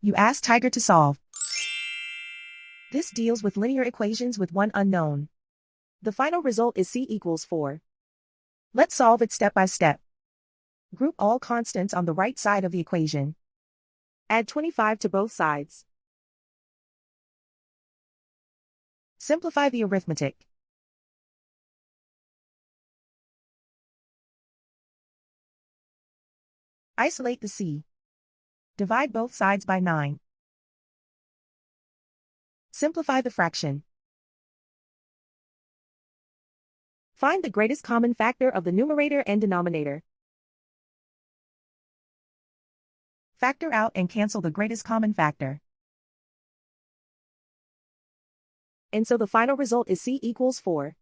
You ask Tiger to solve. This deals with linear equations with one unknown. The final result is c equals 4. Let's solve it step by step. Group all constants on the right side of the equation. Add 25 to both sides. Simplify the arithmetic. Isolate the c. Divide both sides by 9. Simplify the fraction. Find the greatest common factor of the numerator and denominator. Factor out and cancel the greatest common factor. And so the final result is c equals 4.